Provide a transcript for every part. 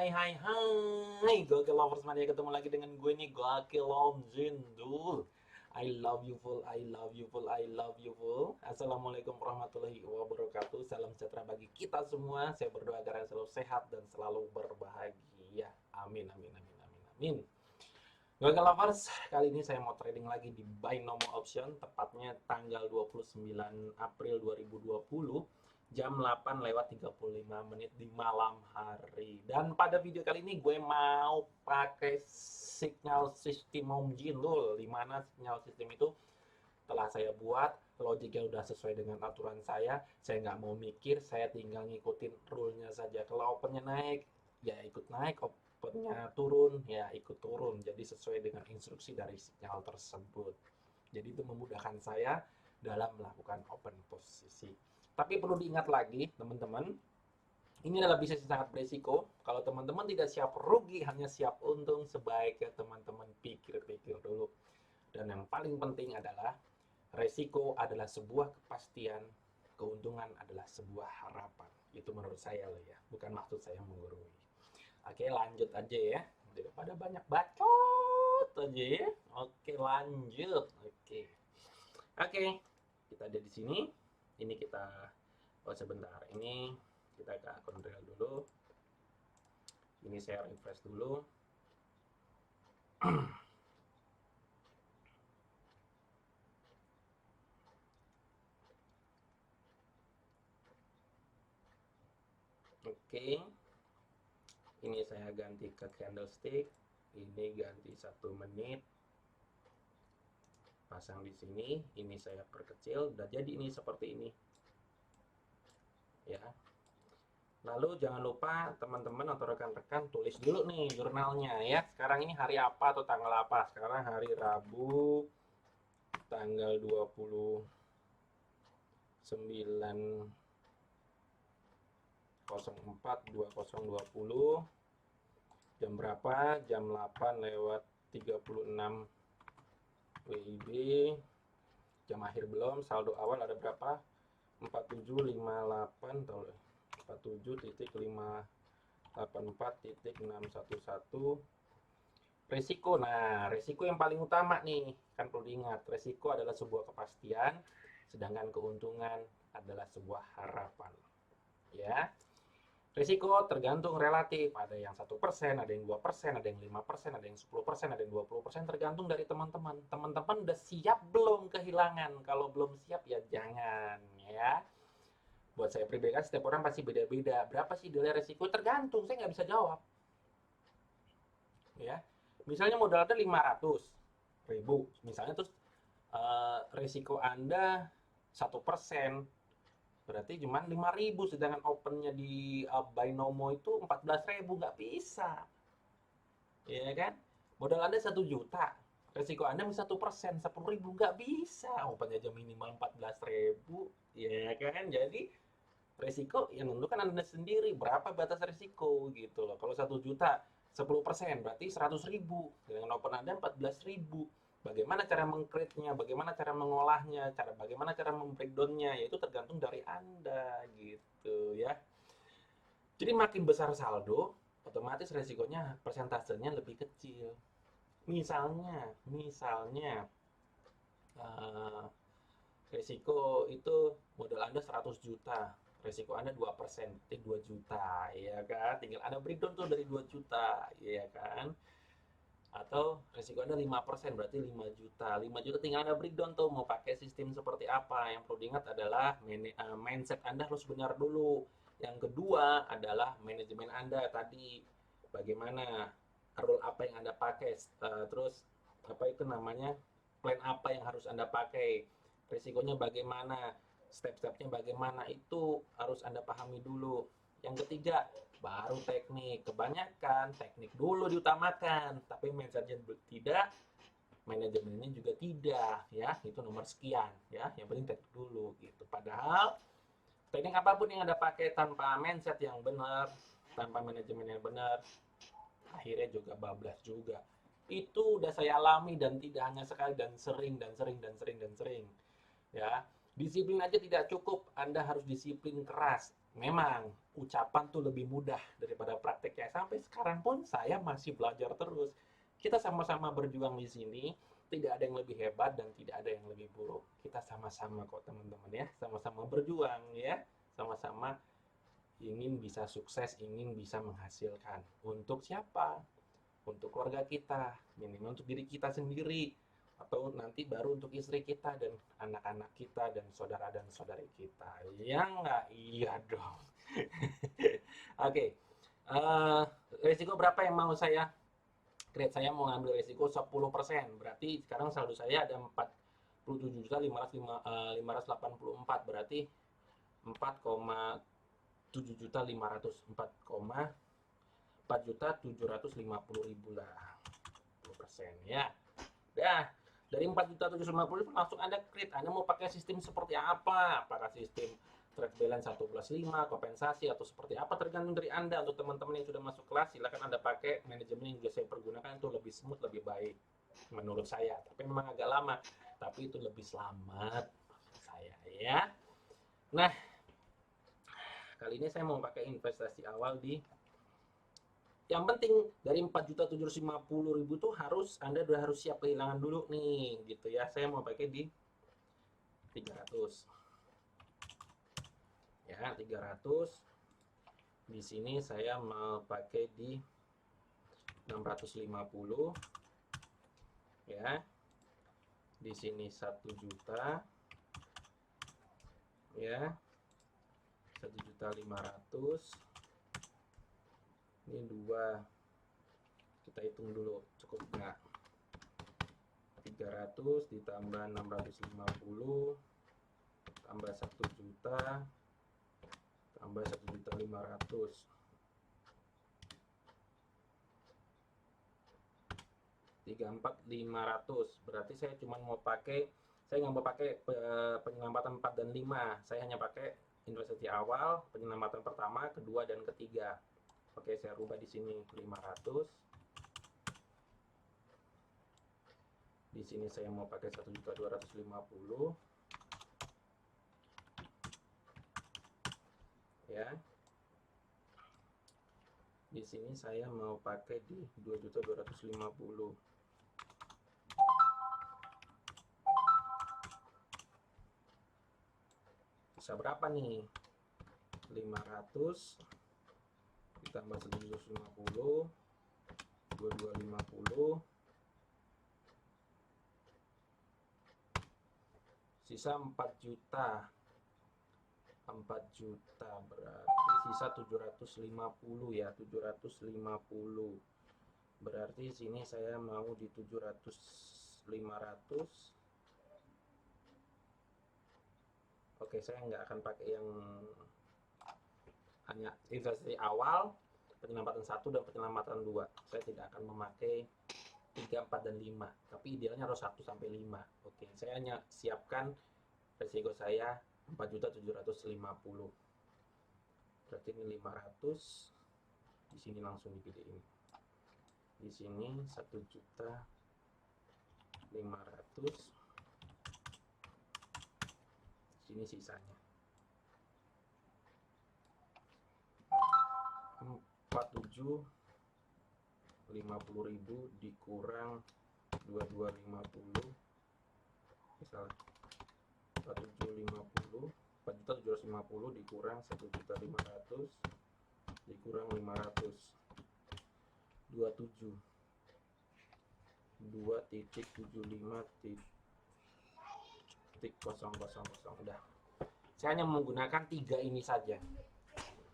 Hai Gokil Lovers Mania, ketemu lagi dengan gue nih, Gokil Om Jindul. I love you full, I love you full, I love you full. Assalamualaikum warahmatullahi wabarakatuh. Salam sejahtera bagi kita semua. Saya berdoa agar selalu sehat dan selalu berbahagia. Amin, amin, amin, amin, amin. Gokil Lovers, kali ini saya mau trading lagi di Binomo Option, tepatnya tanggal 29 April 2020. Jam 8:35 di malam hari. Dan pada video kali ini gue mau pakai signal sistem Om Jindul, di mana signal sistem itu telah saya buat, logiknya udah sesuai dengan aturan saya nggak mau mikir, saya tinggal ngikutin rule-nya saja. Kalau opennya naik, ya ikut naik, opennya turun, ya ikut turun. Jadi sesuai dengan instruksi dari sinyal tersebut. Jadi itu memudahkan saya dalam melakukan open posisi. Tapi perlu diingat lagi, teman-teman, ini adalah bisnis yang sangat berisiko. Kalau teman-teman tidak siap rugi, hanya siap untung, sebaiknya teman-teman pikir-pikir dulu. Dan yang paling penting adalah, resiko adalah sebuah kepastian, keuntungan adalah sebuah harapan. Itu menurut saya loh ya, bukan maksud saya menggurui. Oke, lanjut aja ya. Daripada banyak bacot aja ya. Oke, lanjut. Oke, kita ada di sini. Ini kita, oh sebentar, ini kita ke akun real dulu. Ini saya refresh dulu. Oke, ini saya ganti ke candlestick. Ini ganti 1 menit. Pasang di sini, ini saya perkecil, udah jadi ini seperti ini. Ya. Lalu jangan lupa teman-teman atau rekan-rekan tulis dulu nih jurnalnya ya. Sekarang ini hari apa atau tanggal apa? Sekarang hari Rabu tanggal 29/04/2020. Jam berapa? Jam 8:36 WIB. Jam akhir belum, saldo awal ada berapa? 4758 atau 47.584.611. Resiko. Nah, resiko yang paling utama nih, kan perlu diingat, resiko adalah sebuah kepastian, sedangkan keuntungan adalah sebuah harapan. Ya. Risiko tergantung relatif, ada yang 1%, ada yang 2%, ada yang 5%, ada yang 10%, ada yang 20%, tergantung dari teman-teman. Teman-teman udah siap belum kehilangan? Kalau belum siap ya jangan ya. Buat saya pribadi, setiap orang pasti beda-beda. Berapa sih nilai risiko? Tergantung, saya nggak bisa jawab. Ya, misalnya modal Anda 500.000, misalnya, terus risiko Anda 1%. Berarti cuma 5.000, sedangkan opennya di Binomo itu 14.000, nggak bisa. Ya kan? Modal Anda 1 juta, resiko Anda 1%, 10.000, nggak bisa. Opennya aja minimal 14.000, ya kan? Jadi resiko yang menentukan Anda sendiri, berapa batas resiko gitu loh. Kalau 1 juta, 10%, berarti 100.000. Dengan open Anda 14.000. Bagaimana cara mengcreate-nya, bagaimana cara mengolahnya, bagaimana cara membreakdown-nya, yaitu tergantung dari Anda gitu ya. Jadi makin besar saldo, otomatis resikonya, persentasenya lebih kecil. Misalnya resiko itu modal Anda 100 juta, resiko Anda 2%, berarti 2 juta, ya kan? Tinggal Anda breakdown tuh dari 2 juta, ya kan? Atau resiko Anda 5%, berarti 5 juta. 5 juta tinggal Anda breakdown tuh mau pakai sistem seperti apa. Yang perlu diingat adalah mindset Anda harus benar dulu. Yang kedua adalah manajemen Anda tadi. Bagaimana, rule apa yang Anda pakai, terus apa itu namanya, plan apa yang harus Anda pakai, resikonya bagaimana, step-stepnya bagaimana, itu harus Anda pahami dulu. Yang ketiga, baru teknik. Kebanyakan teknik dulu diutamakan, tapi mindsetnya tidak, manajemennya juga tidak, ya. Itu nomor sekian, ya. Yang penting teknik dulu gitu. Padahal teknik apapun yang Anda pakai tanpa mindset yang benar, tanpa manajemen yang benar, akhirnya juga bablas juga. Itu udah saya alami, dan tidak hanya sekali, dan sering dan sering ya. Disiplin aja tidak cukup, Anda harus disiplin keras. memang ucapan tuh lebih mudah daripada prakteknya. Sampai sekarang pun saya masih belajar terus. Kita sama-sama berjuang di sini, tidak ada yang lebih hebat dan tidak ada yang lebih buruk. Kita sama-sama kok teman-teman ya, sama-sama berjuang ya, sama-sama ingin bisa sukses, ingin bisa menghasilkan. Untuk siapa? Untuk keluarga kita, minimal untuk diri kita sendiri, atau nanti baru untuk istri kita dan anak-anak kita dan saudara dan saudari kita. Ya nggak? Iya dong. Oke, resiko berapa yang mau saya create? Saya mau ngambil resiko 10%. Berarti sekarang saldo saya ada 47.584, berarti 4,7.500, 4,4 juta 750.000 lah, 10% ya. Dah, dari 4.750.000 langsung Anda create. Anda mau pakai sistem seperti apa? Apakah sistem trade balance 1+5, kompensasi, atau seperti apa, tergantung dari Anda. Untuk teman-teman yang sudah masuk kelas, silakan Anda pakai manajemen yang juga saya pergunakan, itu lebih smooth, lebih baik menurut saya. Tapi memang agak lama, tapi itu lebih selamat menurut saya ya. Nah, kali ini saya mau pakai investasi awal di, yang penting dari 4.750.000 tuh Anda udah harus siap kehilangan dulu nih gitu ya. Saya mau pakai di 300 ya, 300. Di sini saya mau pakai di 650 ya. Di sini 1 juta ya, 1.500.000. Ini 2, kita hitung dulu cukup nggak. 300 ditambah 650 tambah 1 juta tambah 1.500.000, 34.500. Berarti saya cuma mau pakai, saya nggak mau pakai penyelamatan 4 dan 5. Saya hanya pakai investasi awal, penyelamatan pertama, kedua, dan ketiga. Oke, saya rubah di sini 500. Di sini saya mau pakai 1.250.000 ya. Di sini saya mau pakai di 2.250.000. Bisa berapa nih? 500 ditambah 1.250, 2.250, sisa 4 juta. 4 juta berarti sisa 750 ya, 750. Berarti sini saya mau di 700, 500. Oke, saya nggak akan pakai yang hanya investasi awal, penyelamatan 1 dan penyelamatan 2. Saya tidak akan memakai 3, 4, dan 5. Tapi idealnya harus 1 sampai 5. Oke, saya hanya siapkan resiko saya 4.750.000. Berarti ini 500. Di sini langsung digedein. Di sini 1.500.000. Di sini sisanya 47.50.000 dikurang 2250, misalnya 4.750, 4.750 dikurang 1.500.000 dikurang 500, 27, 2.75.000. Udah, saya hanya menggunakan 3 ini saja.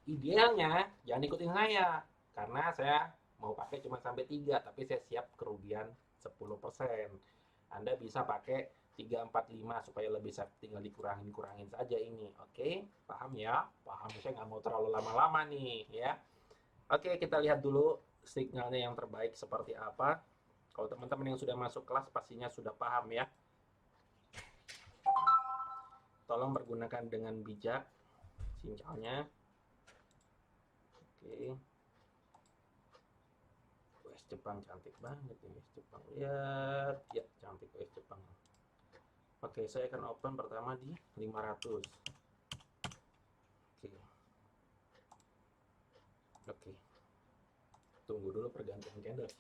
Idealnya jangan ikutin saya, karena saya mau pakai cuma sampai 3, tapi saya siap kerugian 10%. Anda bisa pakai 3, 4, 5 supaya lebih safe, tinggal dikurangin saja ini. Oke, paham ya? Paham, saya nggak mau terlalu lama-lama nih ya. Oke, kita lihat dulu signalnya yang terbaik seperti apa. Kalau teman-teman yang sudah masuk kelas pastinya sudah paham ya. Tolong pergunakan dengan bijak sinyalnya. Oke. US Jepang cantik banget ini, US Jepang. Lihat, ya cantik US Jepang. Oke, saya akan open pertama di 500. Oke. Tunggu dulu pergantian candle.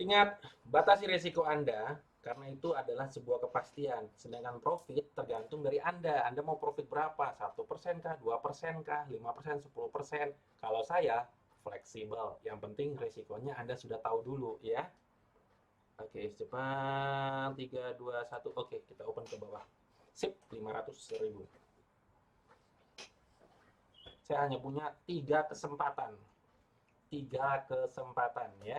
Ingat, batasi risiko Anda karena itu adalah sebuah kepastian. Sedangkan profit tergantung dari Anda. Anda mau profit berapa? 1% kah? 2% kah? 5%, 10%? Kalau saya fleksibel. Yang penting risikonya Anda sudah tahu dulu ya. Oke, cepat. 3, 2, 1. Oke, kita open ke bawah. Sip, 500.000. Saya hanya punya 3 kesempatan. 3 kesempatan ya.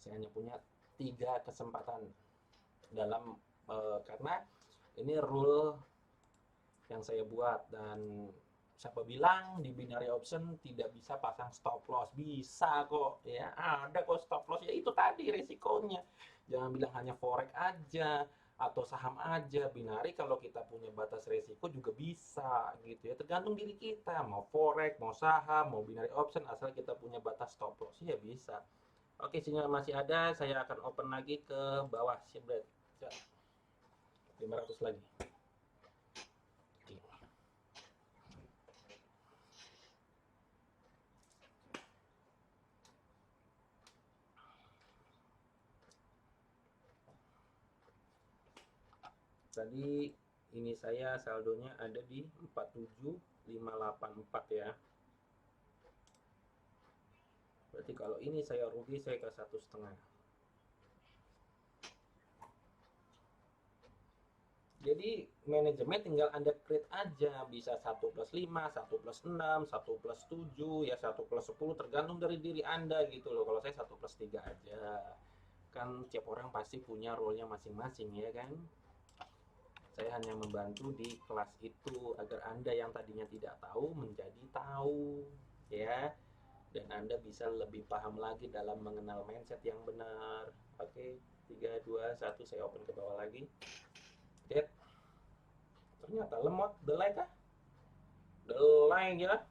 Saya hanya punya 3 kesempatan dalam karena ini rule yang saya buat. Dan siapa bilang di binary option tidak bisa pasang stop loss? Bisa kok ya, ada kok stop loss. Ya itu tadi resikonya. Jangan bilang hanya forex aja atau saham aja. Binary kalau kita punya batas resiko juga bisa gitu ya, tergantung diri kita mau forex, mau saham, mau binary option, asal kita punya batas stop loss ya bisa. Oke, sinyal masih ada, saya akan open lagi ke bawah. Siap, 500 lagi. Oke. Tadi ini saya saldonya ada di 47584 ya. Berarti kalau ini saya rugi, saya ke 1,5. Jadi manajemen tinggal Anda create aja, bisa 1+5, 1+6, 1+7, ya 1+10, tergantung dari diri Anda gitu loh. Kalau saya 1+3 aja. Kan tiap orang pasti punya role-nya masing-masing ya kan. Saya hanya membantu di kelas itu agar Anda yang tadinya tidak tahu menjadi tahu ya. Dan Anda bisa lebih paham lagi dalam mengenal mindset yang benar. Oke, 3, 2, 1, saya open ke bawah lagi. Lihat. Ternyata lemot, delay kah? Delay ya.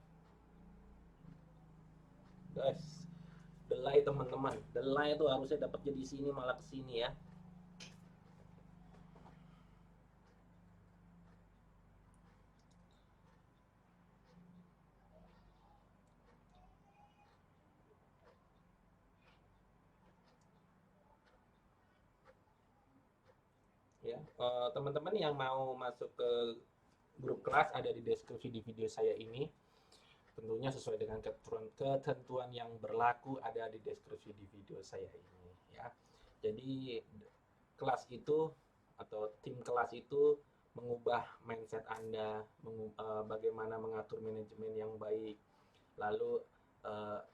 Guys, delay teman-teman. Delay itu harusnya dapat jadi sini malah ke sini ya. Ya, teman-teman yang mau masuk ke grup kelas ada di deskripsi di video saya ini. Tentunya sesuai dengan ketentuan yang berlaku ada di deskripsi di video saya ini ya. Jadi kelas itu atau tim kelas itu mengubah mindset Anda, bagaimana mengatur manajemen yang baik, lalu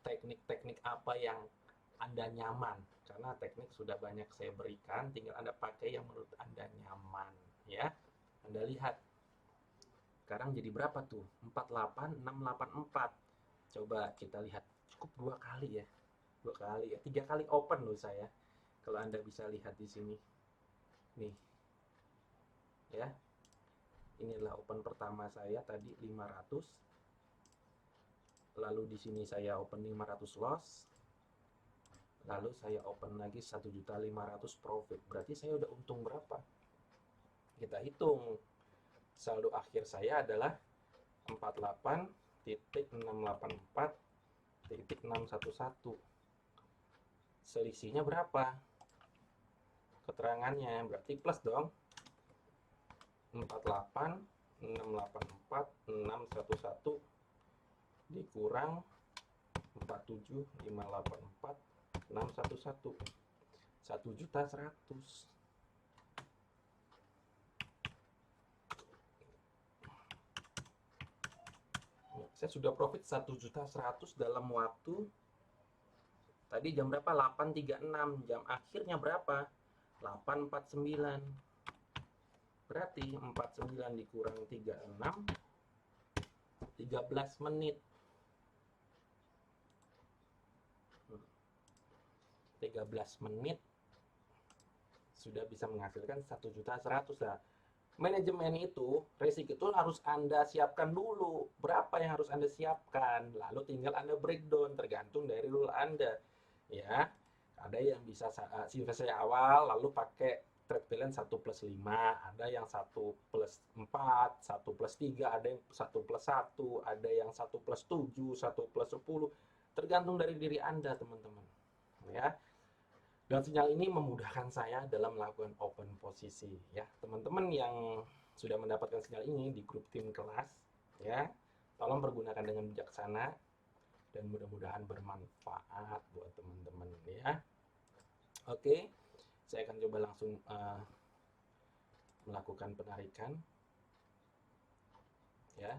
teknik-teknik apa yang Anda nyaman, karena teknik sudah banyak saya berikan, tinggal Anda pakai yang menurut Anda nyaman ya. Anda lihat sekarang jadi berapa tuh? 48684. Coba kita lihat, cukup 2 kali ya. 2 kali ya, 3 kali open loh saya. Kalau Anda bisa lihat di sini. Nih. Ya. Inilah open pertama saya tadi 500. Lalu di sini saya open 500 loss. Lalu saya open lagi 1.500.000 profit. Berarti saya udah untung berapa? Kita hitung. Saldo akhir saya adalah 48.684.611. Selisihnya berapa? Keterangannya berarti plus dong. 48.684.611 dikurang 47.584.611, 1.100.000. Saya sudah profit 1.100.000 dalam waktu tadi jam berapa? 8.36. Jam akhirnya berapa? 8.49. Berarti 49 dikurang 36, 13 menit. 13 menit sudah bisa menghasilkan 1.100.000 lah. Manajemen itu, resiko itu harus Anda siapkan dulu. Berapa yang harus Anda siapkan? Lalu tinggal Anda breakdown tergantung dari rule Anda. Ya, ada yang bisa investasi awal lalu pakai trade balance 1+5, ada yang 1+4, 1+3, ada yang 1+1, ada yang 1+7, 1+10. Tergantung dari diri Anda, teman-teman. Ya, dan sinyal ini memudahkan saya dalam melakukan open posisi ya. Teman-teman yang sudah mendapatkan sinyal ini di grup tim kelas ya, tolong pergunakan dengan bijaksana dan mudah-mudahan bermanfaat buat teman-teman ya. Oke, saya akan coba langsung melakukan penarikan ya.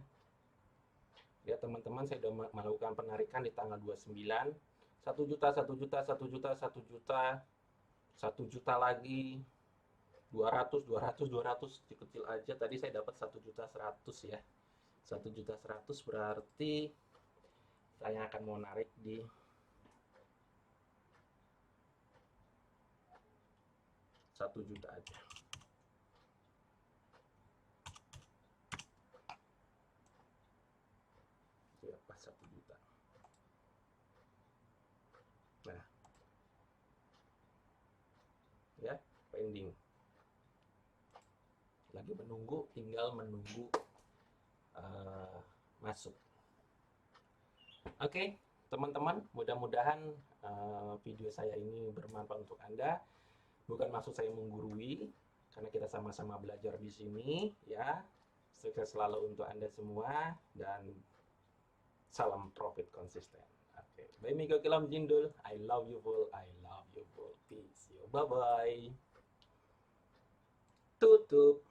Ya teman-teman, saya sudah melakukan penarikan di tanggal 29. 1 juta, 1 juta, 1 juta, 1 juta, 1 juta lagi, 200, 200, 200, kecil aja. Tadi saya dapat 1.100.000 ya. 1.100.000 berarti saya akan mau narik di 1 juta aja. Ya, pas 1 juta. Nah, ya, pending. Lagi menunggu, tinggal menunggu masuk. Oke, teman-teman, mudah-mudahan video saya ini bermanfaat untuk Anda. Bukan maksud saya menggurui, karena kita sama-sama belajar di sini, ya. Sukses selalu untuk Anda semua, dan salam profit konsisten. Oke, bye Miko Kilam Jindul. I love you full, I love you full. Peace. Bye-bye. Tutup.